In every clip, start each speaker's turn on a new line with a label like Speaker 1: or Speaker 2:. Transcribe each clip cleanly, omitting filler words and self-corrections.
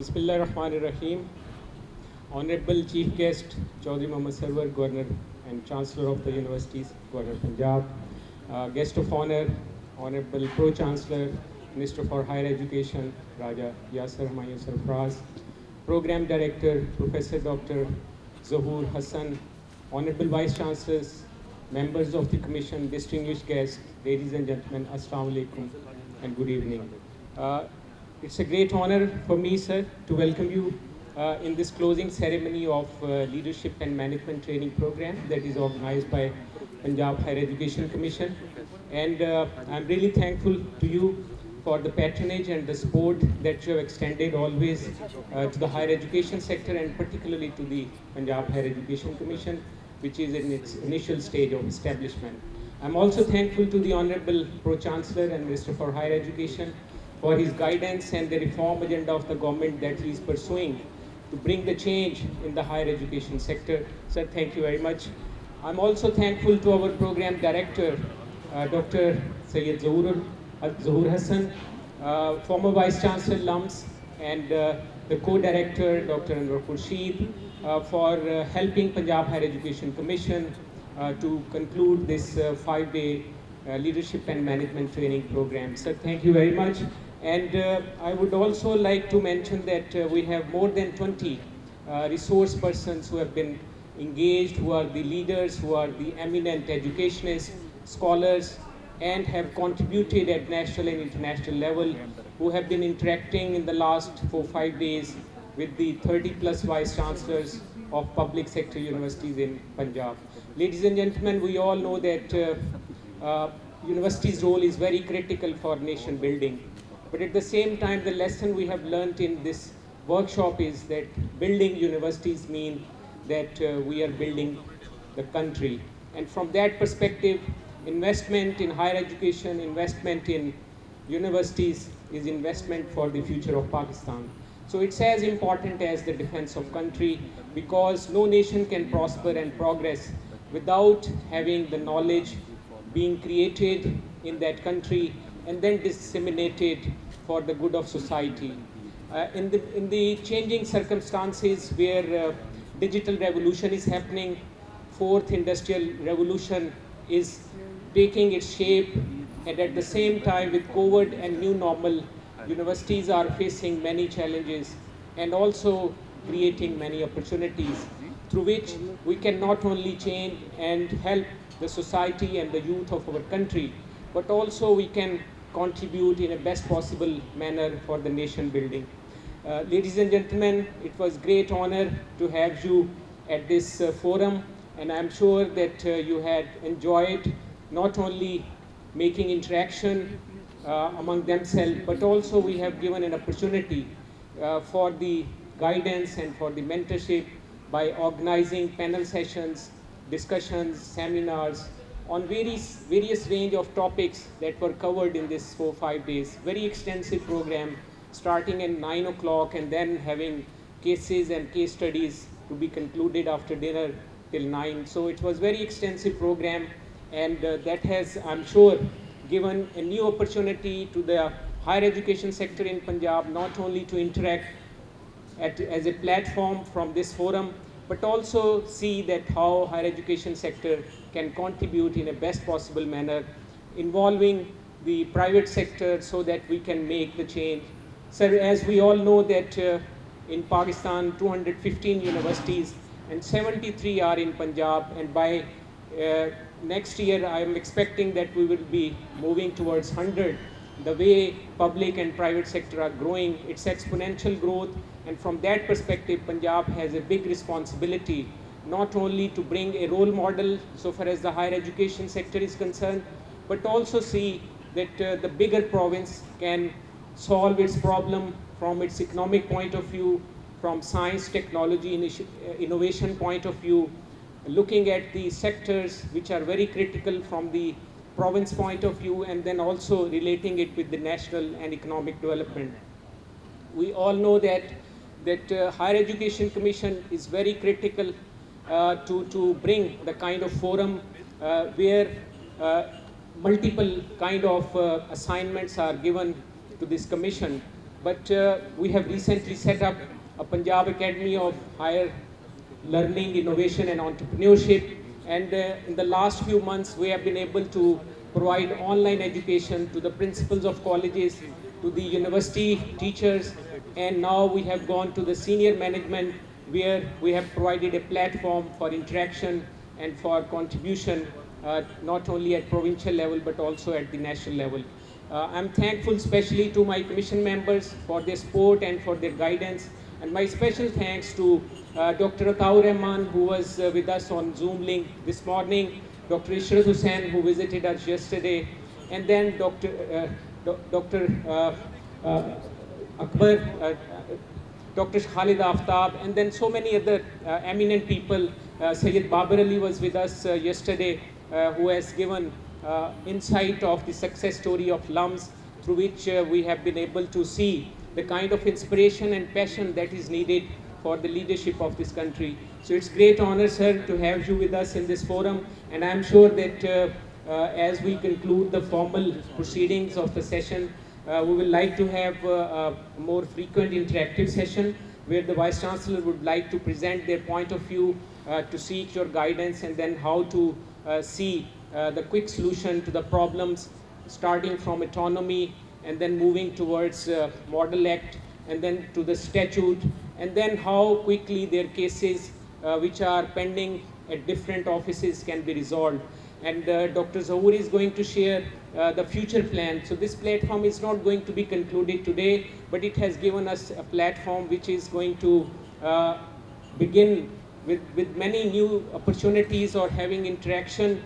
Speaker 1: Bismillahirrahmanirrahim. Honorable Chief Guest Chaudhry Mohammad Sarwar, Governor and Chancellor of the Universities, Governor Punjab. Guest of Honor, Honorable Pro Chancellor, Minister for Higher Education, Raja Yasir Humayun Sarfraz. Program Director, Professor Dr. Zohur Hassan. Honorable Vice Chancellors, members of the Commission, distinguished guests, ladies and gentlemen, Assalamu alaikum and good evening. It's a great honor for me, sir, to welcome you in this closing ceremony of Leadership and Management Training Program that is organized by Punjab Higher Education Commission. And I'm really thankful to you for the patronage and the support that you have extended always to the higher education sector and particularly to the Punjab Higher Education Commission, which is in its initial stage of establishment. I'm also thankful to the Honorable Pro Chancellor and Minister for Higher Education for his guidance and the reform agenda of the government that he is pursuing to bring the change in the higher education sector. Sir, thank you very much. I'm also thankful to our program director, Dr. Syed Zohur Hassan, former Vice Chancellor LUMS, and the co-director, Dr. Anwar Khurshid, for helping Punjab Higher Education Commission to conclude this 5-day leadership and management training program. Sir, thank you very much. And I would also like to mention that we have more than 20 resource persons who have been engaged, who are the leaders, who are the eminent educationists, scholars, and have contributed at national and international level, who have been interacting in the last 4-5 days with the 30 plus vice chancellors of public sector universities in Punjab. Ladies and gentlemen, we all know that university's role is very critical for nation building. But at the same time, the lesson we have learned in this workshop is that building universities mean that we are building the country. And from that perspective, investment in higher education, investment in universities is investment for the future of Pakistan. So it's as important as the defense of country, because no nation can prosper and progress without having the knowledge being created in that country and then disseminated for the good of society. In the changing circumstances where digital revolution is happening, fourth industrial revolution is taking its shape, and at the same time with COVID and new normal, universities are facing many challenges and also creating many opportunities through which we can not only change and help the society and the youth of our country, but also we can contribute in a best possible manner for the nation building. Ladies and gentlemen, it was great honor to have you at this forum, and I'm sure that you had enjoyed not only making interaction among themselves, but also we have given an opportunity for the guidance and for the mentorship by organizing panel sessions, discussions, seminars on various range of topics that were covered in this 4-5 days. Very extensive program starting at 9 o'clock and then having cases and case studies to be concluded after dinner till 9. So it was very extensive program, and that has, I'm sure, given a new opportunity to the higher education sector in Punjab, not only to interact as a platform from this forum, but also see that how higher education sector can contribute in a best possible manner, involving the private sector so that we can make the change. Sir, as we all know that in Pakistan, 215 universities and 73 are in Punjab, and by next year, I am expecting that we will be moving towards 100. The way public and private sector are growing, it's exponential growth, and from that perspective, Punjab has a big responsibility, not only to bring a role model so far as the higher education sector is concerned, but also see that the bigger province can solve its problem from its economic point of view, from science, technology, innovation point of view, looking at the sectors which are very critical from the province point of view, and then also relating it with the national and economic development. We all know that Higher Education Commission is very critical to bring the kind of forum where multiple kind of assignments are given to this commission. but we have recently set up a Punjab Academy of Higher Learning, Innovation and Entrepreneurship. And in the last few months, we have been able to provide online education to the principals of colleges, to the university teachers, and now we have gone to the senior management, where we have provided a platform for interaction and for contribution, not only at provincial level but also at the national level. I'm thankful especially to my commission members for their support and for their guidance, and my special thanks to Dr. Ataur Rahman, who was with us on Zoom link this morning, Dr. Ishrat Hussain, who visited us yesterday, and then Dr. Akbar, Dr. Khalid Aftab, and then so many other eminent people. Sayyid Babar Ali was with us yesterday, who has given insight of the success story of LUMS, through which we have been able to see the kind of inspiration and passion that is needed for the leadership of this country. So it's great honor, sir, to have you with us in this forum, and I'm sure that as we conclude the formal proceedings of the session, we will like to have a more frequent interactive session where the Vice Chancellor would like to present their point of view, to seek your guidance, and then how to see the quick solution to the problems, starting from autonomy and then moving towards Model Act and then to the statute, and then how quickly their cases which are pending at different offices can be resolved. And Dr. Zahoor is going to share the future plan. So this platform is not going to be concluded today, but it has given us a platform which is going to begin with many new opportunities or having interaction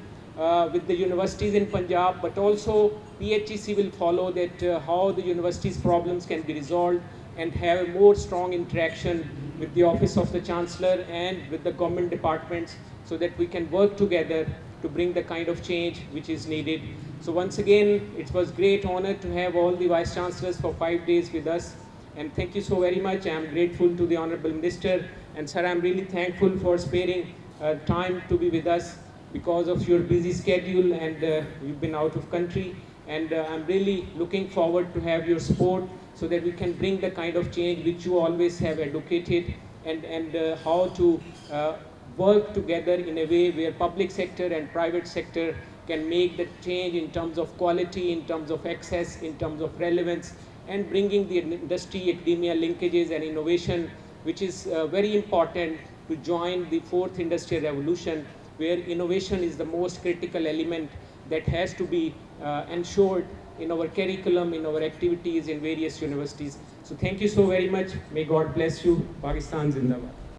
Speaker 1: with the universities in Punjab, but also PHEC will follow that how the universities' problems can be resolved and have a more strong interaction with the Office of the Chancellor and with the government departments, so that we can work together to bring the kind of change which is needed. So once again, it was great honor to have all the Vice Chancellors for 5 days with us. And thank you so very much. I'm grateful to the Honorable Minister. And sir, I'm really thankful for sparing time to be with us because of your busy schedule, and you've been out of country. And I'm really looking forward to have your support so that we can bring the kind of change which you always have advocated, and how to work together in a way where public sector and private sector can make the change in terms of quality, in terms of access, in terms of relevance, and bringing the industry-academia linkages and innovation, which is very important to join the fourth industrial revolution, where innovation is the most critical element that has to be ensured in our curriculum, in our activities in various universities. So thank you so very much. May God bless you. Pakistan Zindabad.